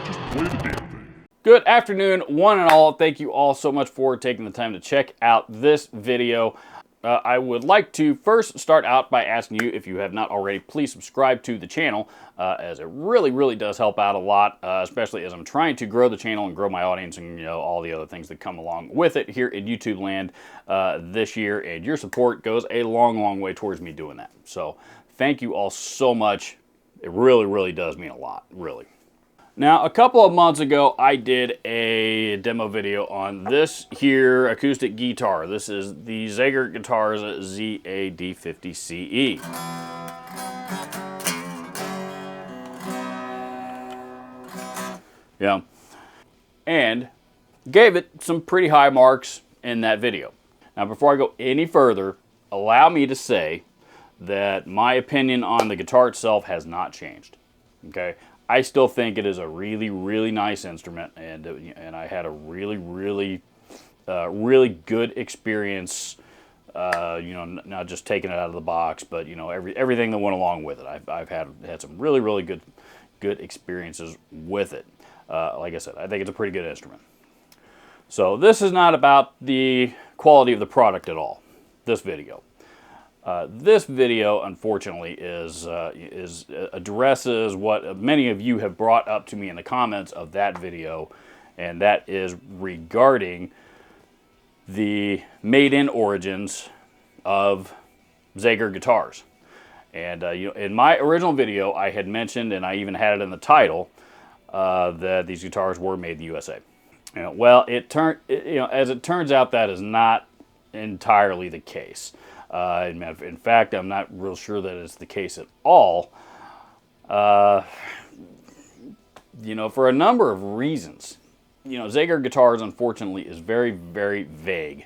Just play the damn thing. Good afternoon, one and all. Thank you all so much for taking the time to check out this video. I would like to first start out by asking you, if you have not already, please subscribe to the channel, as it really does help out a lot, especially as I'm trying to grow the channel and grow my audience and all the other things that come along with it here in YouTube land this year. And your support goes a long way towards me doing that. So thank you all so much. It really does mean a lot, really. Now, a couple of months ago, I did a demo video on this here acoustic guitar. This is the Zager Guitars ZAD50CE. Yeah, and gave it some pretty high marks in that video. Now, before I go any further, allow me to say that my opinion on the guitar itself has not changed, okay? I still think it is a really nice instrument, and I had a really good experience. Not just taking it out of the box, but everything that went along with it. I've had some really good experiences with it. Like I said, I think it's a pretty good instrument. So this is not about the quality of the product at all. This video. This video, unfortunately, addresses what many of you have brought up to me in the comments of that video, and that is regarding the made-in origins of Zager guitars. And in my original video, I had mentioned, and I even had it in the title, that these guitars were made in the USA. Well, as it turns out, that is not entirely the case. In fact, I'm not real sure that it's the case at all. For a number of reasons. Zager Guitars, unfortunately, is very vague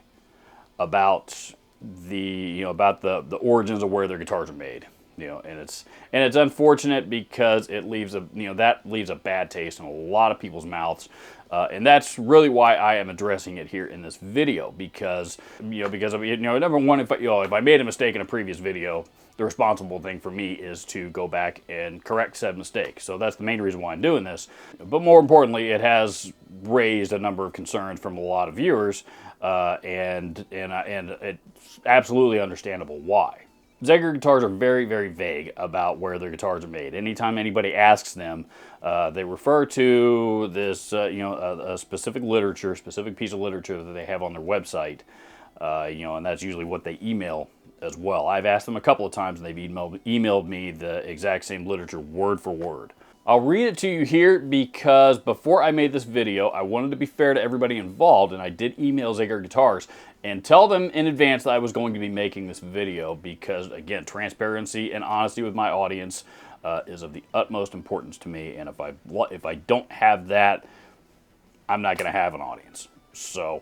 about the origins of where their guitars are made. And it's unfortunate because it leaves a bad taste in a lot of people's mouths. And that's really why I am addressing it here in this video, because number one, if I made a mistake in a previous video, the responsible thing for me is to go back and correct said mistake. So that's the main reason why I'm doing this. But more importantly, it has raised a number of concerns from a lot of viewers, and it's absolutely understandable why. Zager guitars are very vague about where their guitars are made. Anytime anybody asks them, they refer to this, a specific piece of literature that they have on their website, and that's usually what they email as well. I've asked them a couple of times, and they've emailed me the exact same literature word for word. I'll read it to you here because before I made this video, I wanted to be fair to everybody involved, and I did email Zager Guitars and tell them in advance that I was going to be making this video because, again, transparency and honesty with my audience is of the utmost importance to me, and if I don't have that, I'm not going to have an audience. So,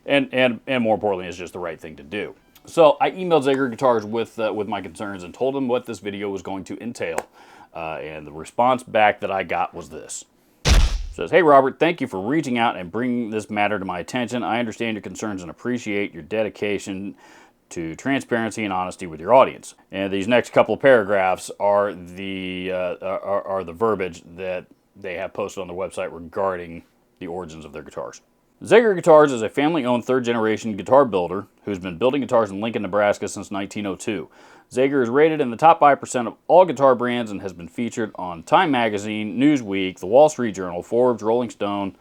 and more importantly, it's just the right thing to do. So I emailed Zager Guitars with my concerns and told them what this video was going to entail. And the response back that I got was this. It says, "Hey Robert, thank you for reaching out and bringing this matter to my attention. I understand your concerns and appreciate your dedication to transparency and honesty with your audience." And these next couple of paragraphs are the verbiage that they have posted on their website regarding the origins of their guitars. Zager Guitars is a family-owned third-generation guitar builder who's been building guitars in Lincoln, Nebraska since 1902. Zager is rated in the top 5% of all guitar brands and has been featured on Time Magazine, Newsweek, The Wall Street Journal, Forbes, Rolling Stone,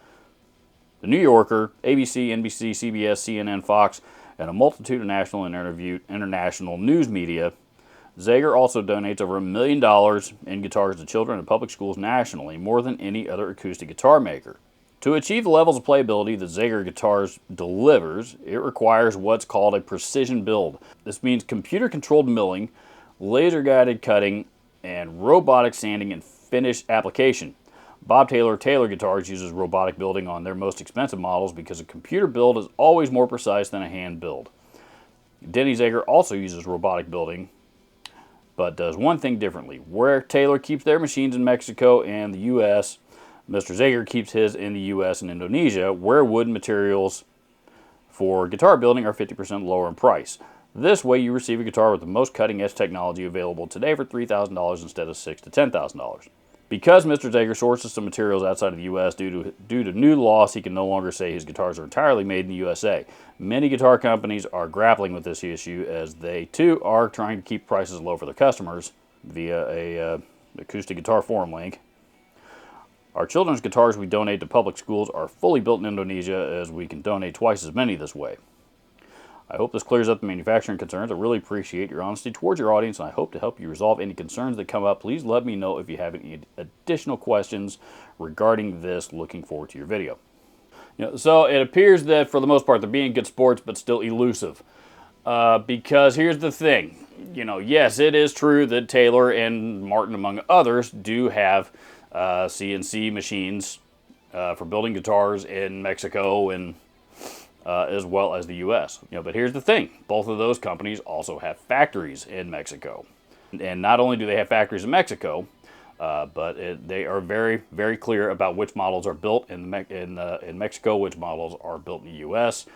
The New Yorker, ABC, NBC, CBS, CNN, Fox, and a multitude of national and international news media. Zager also donates over $1 million in guitars to children in public schools nationally, more than any other acoustic guitar maker. To achieve the levels of playability that Zager Guitars delivers, it requires what's called a precision build. This means computer-controlled milling, laser-guided cutting, and robotic sanding and finish application. Bob Taylor Guitars uses robotic building on their most expensive models because a computer build is always more precise than a hand build. Denny Zager also uses robotic building, but does one thing differently. Where Taylor keeps their machines in Mexico and the U.S., Mr. Zager keeps his in the U.S. and Indonesia, where wood materials for guitar building are 50% lower in price. This way you receive a guitar with the most cutting-edge technology available today for $3,000 instead of $6,000 to $10,000. Because Mr. Zager sources some materials outside of the U.S. due to new laws, he can no longer say his guitars are entirely made in the USA. Many guitar companies are grappling with this issue as they, too, are trying to keep prices low for their customers via a acoustic guitar forum link. Our children's guitars we donate to public schools are fully built in Indonesia, as we can donate twice as many this way. I hope this clears up the manufacturing concerns. I really appreciate your honesty towards your audience, and I hope to help you resolve any concerns that come up. Please let me know if you have any additional questions regarding this. Looking forward to your video. So it appears that for the most part they're being good sports, but still elusive. Because here's the thing. Yes, it is true that Taylor and Martin, among others, do have CNC machines for building guitars in Mexico and as well as the U.S. But here's the thing. Both of those companies also have factories in Mexico. And not only do they have factories in Mexico, but they are very, very clear about which models are built in Mexico, which models are built in the U.S.,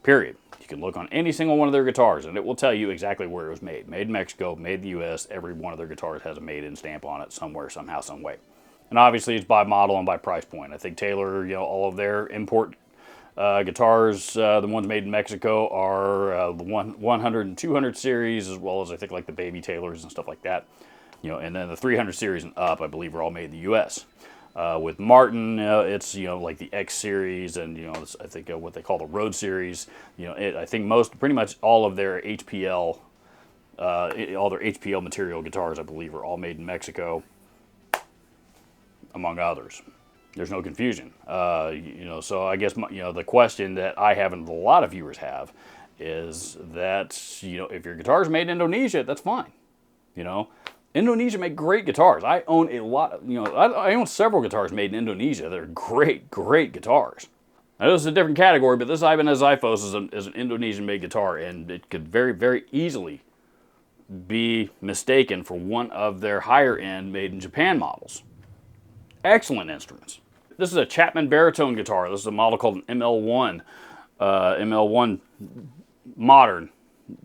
period. You can look on any single one of their guitars, and it will tell you exactly where it was made. Made in Mexico, made in the U.S. Every one of their guitars has a made-in stamp on it somewhere, somehow, some way. And obviously, it's by model and by price point. I think Taylor, all of their import guitars, the ones made in Mexico, are the 100 and 200 series, as well as I think like the baby Taylors and stuff like that. And then the 300 series and up, I believe, are all made in the U.S. With Martin, it's like the X series, and I think what they call the Road series. I think pretty much all of their HPL, all their HPL material guitars, I believe, are all made in Mexico, among others. There's no confusion. So I guess the question that I have and a lot of viewers have is that if your guitar is made in Indonesia, that's fine. Indonesia make great guitars. I own a lot. I own several guitars made in Indonesia that are great, great guitars. I know this is a different category, but this Ibanez Xiphos is an Indonesian-made guitar, and it could very, very easily be mistaken for one of their higher-end made-in-Japan models. Excellent instruments. This is a Chapman baritone guitar. This is a model called an ML1. ML1 Modern,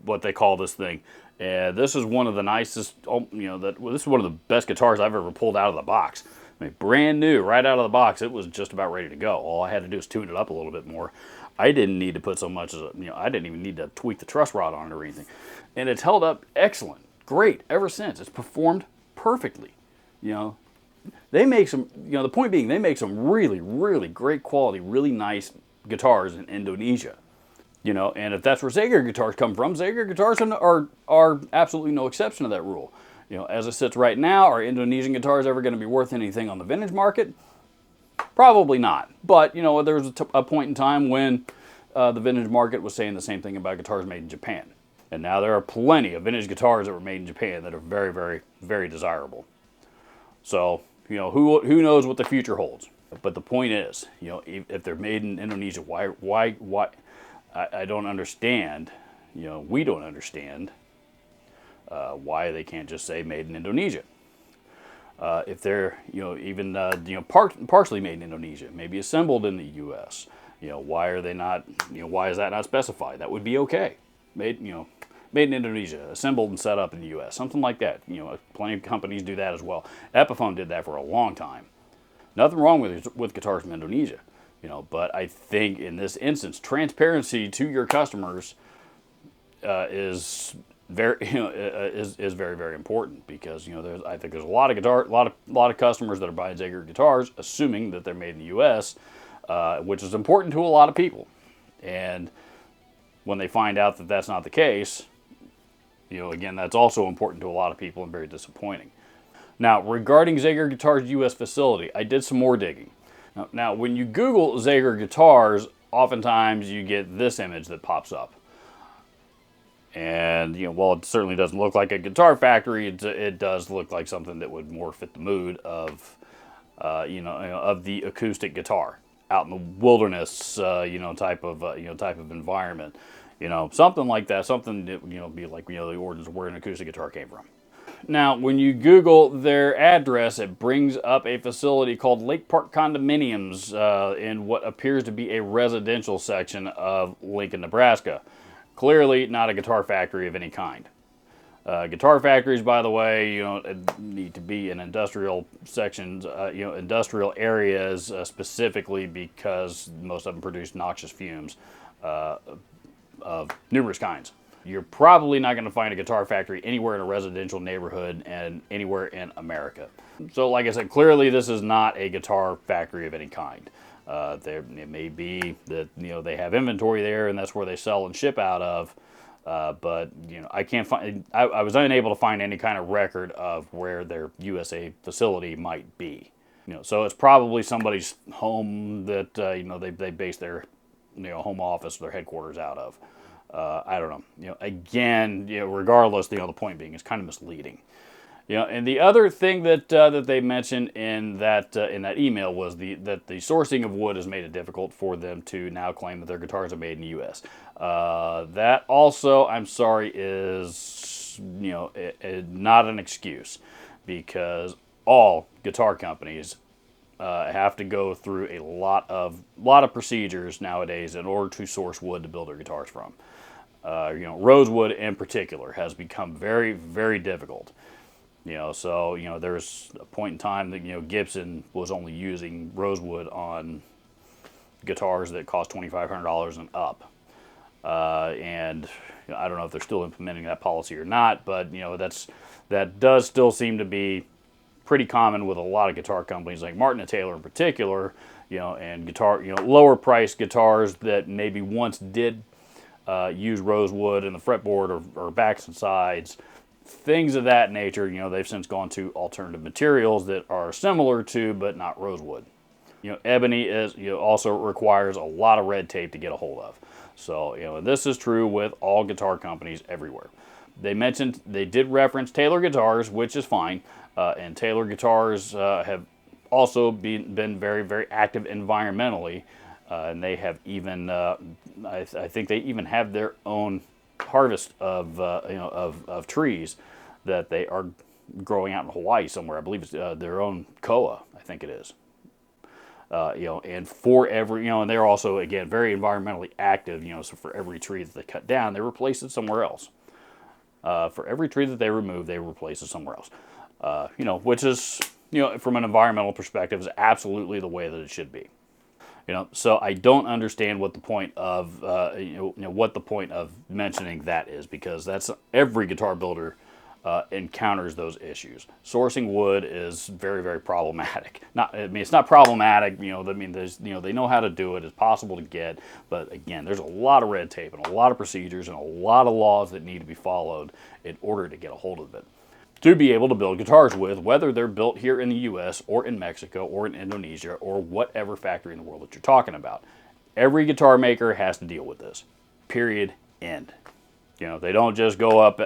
what they call this thing. And this is one of the nicest, this is one of the best guitars I've ever pulled out of the box. I mean, brand new, right out of the box, it was just about ready to go. All I had to do was tune it up a little bit more. I didn't need to put so much as I didn't even need to tweak the truss rod on it or anything. And it's held up excellent, great, ever since. It's performed perfectly, They make some, the point being, they make some really, really great quality, really nice guitars in Indonesia. And if that's where Zager guitars come from, Zager guitars are absolutely no exception to that rule. As it sits right now, are Indonesian guitars ever going to be worth anything on the vintage market? Probably not. But, there was a point in time when the vintage market was saying the same thing about guitars made in Japan. And now there are plenty of vintage guitars that were made in Japan that are very, very, very desirable. So, who knows what the future holds. But the point is, if they're made in Indonesia, why? I don't understand, we don't understand why they can't just say made in Indonesia. If they're, even, partially made in Indonesia, maybe assembled in the U.S., why are they not, why is that not specified? That would be okay. Made in Indonesia, assembled and set up in the U.S., something like that. Plenty of companies do that as well. Epiphone did that for a long time. Nothing wrong with guitars from Indonesia. But I think in this instance, transparency to your customers is very, is very, very important, because I think there's a lot of customers that are buying Zager guitars, assuming that they're made in the U.S., which is important to a lot of people. And when they find out that that's not the case, again, that's also important to a lot of people and very disappointing. Now, regarding Zager Guitars' U.S. facility, I did some more digging. Now, when you Google Zager guitars, oftentimes you get this image that pops up. And, while it certainly doesn't look like a guitar factory, it does look like something that would more fit the mood of, of the acoustic guitar out in the wilderness, type of environment. Something like that, something that, be like, the origins of where an acoustic guitar came from. Now, when you Google their address, it brings up a facility called Lake Park Condominiums in what appears to be a residential section of Lincoln, Nebraska. Clearly not a guitar factory of any kind. Guitar factories, by the way, need to be in industrial sections, industrial areas specifically because most of them produce noxious fumes of numerous kinds. You're probably not going to find a guitar factory anywhere in a residential neighborhood and anywhere in America. So, like I said, clearly this is not a guitar factory of any kind. It may be that they have inventory there and that's where they sell and ship out of. But I can't find. I was unable to find any kind of record of where their USA facility might be. So it's probably somebody's home that they base their home office, their headquarters out of. I don't know. Again, regardless, the point being, it's kind of misleading. And the other thing that they mentioned in that email was that the sourcing of wood has made it difficult for them to now claim that their guitars are made in the U.S. That also, I'm sorry, is not an excuse, because all guitar companies have to go through a lot of procedures nowadays in order to source wood to build their guitars from. Rosewood in particular has become very, very difficult. So there's a point in time that Gibson was only using rosewood on guitars that cost $2,500 and up, and I don't know if they're still implementing that policy or not, but that does still seem to be pretty common with a lot of guitar companies like Martin and Taylor in particular, and lower priced guitars that maybe once did use rosewood in the fretboard or backs and sides. Things of that nature, they've since gone to alternative materials that are similar to, but not rosewood. Ebony is, also requires a lot of red tape to get a hold of. So, this is true with all guitar companies everywhere. They did reference Taylor guitars, which is fine. And Taylor guitars have also been very, very active environmentally. And they have even, I think they even have their own harvest of trees that they are growing out in Hawaii somewhere. I believe it's their own koa, I think it is. And for every, and they're also, again, very environmentally active, so for every tree that they cut down, they replace it somewhere else. For every tree that they remove, they replace it somewhere else. Which is, from an environmental perspective, is absolutely the way that it should be. So I don't understand what the point of what the point of mentioning that is, because that's every guitar builder encounters those issues. Sourcing wood is very, very problematic. It's not problematic. They know how to do it. It's possible to get, but again, there's a lot of red tape and a lot of procedures and a lot of laws that need to be followed in order to get a hold of it, to be able to build guitars with, whether they're built here in the U.S. or in Mexico or in Indonesia or whatever factory in the world that you're talking about. Every guitar maker has to deal with this. Period. End. They don't just go up,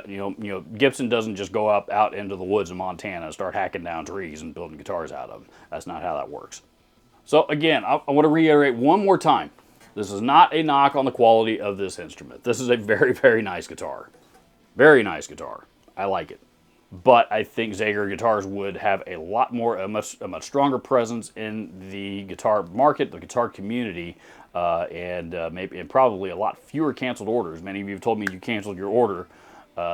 Gibson doesn't just go up out into the woods in Montana and start hacking down trees and building guitars out of them. That's not how that works. So again, I want to reiterate one more time. This is not a knock on the quality of this instrument. This is a very, very nice guitar. Very nice guitar. I like it. But I think Zager guitars would have a much stronger presence in the guitar market, the guitar community, and probably a lot fewer canceled orders. Many of you have told me you canceled your order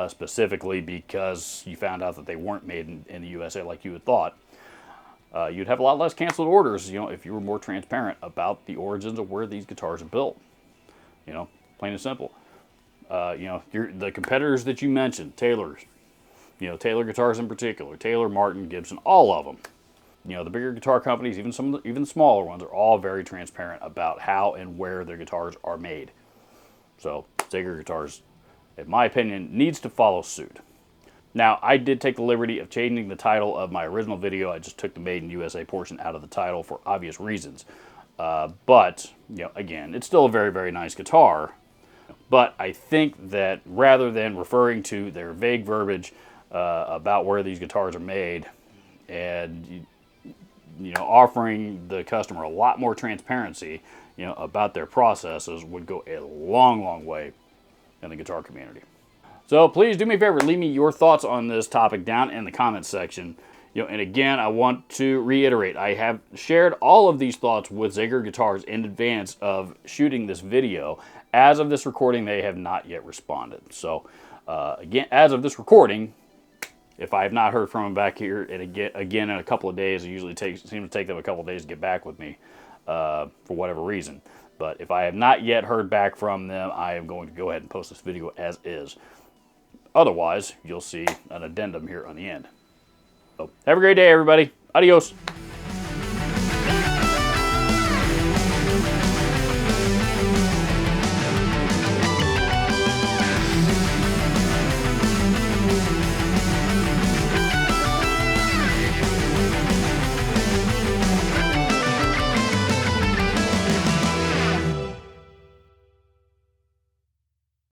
specifically because you found out that they weren't made in the USA like you had thought. You'd have a lot less canceled orders, if you were more transparent about the origins of where these guitars are built. Plain and simple. The competitors that you mentioned, Taylor's. Taylor guitars in particular, Taylor, Martin, Gibson, all of them. The bigger guitar companies, even the smaller ones, are all very transparent about how and where their guitars are made. So Zager guitars, in my opinion, needs to follow suit. Now, I did take the liberty of changing the title of my original video. I just took the Made in USA portion out of the title for obvious reasons. But again, it's still a very, very nice guitar. But I think that rather than referring to their vague verbiage about where these guitars are made and offering the customer a lot more transparency about their processes would go a long, long way in the guitar community. So please do me a favor, leave me your thoughts on this topic down in the comments section. And again, I want to reiterate, I have shared all of these thoughts with Zager Guitars in advance of shooting this video. As of this recording, they have not yet responded. So Again, as of this recording, if I have not heard from them back here, and again in a couple of days, it usually seems to take them a couple of days to get back with me for whatever reason. But if I have not yet heard back from them, I am going to go ahead and post this video as is. Otherwise, you'll see an addendum here on the end. So, have a great day, everybody. Adios.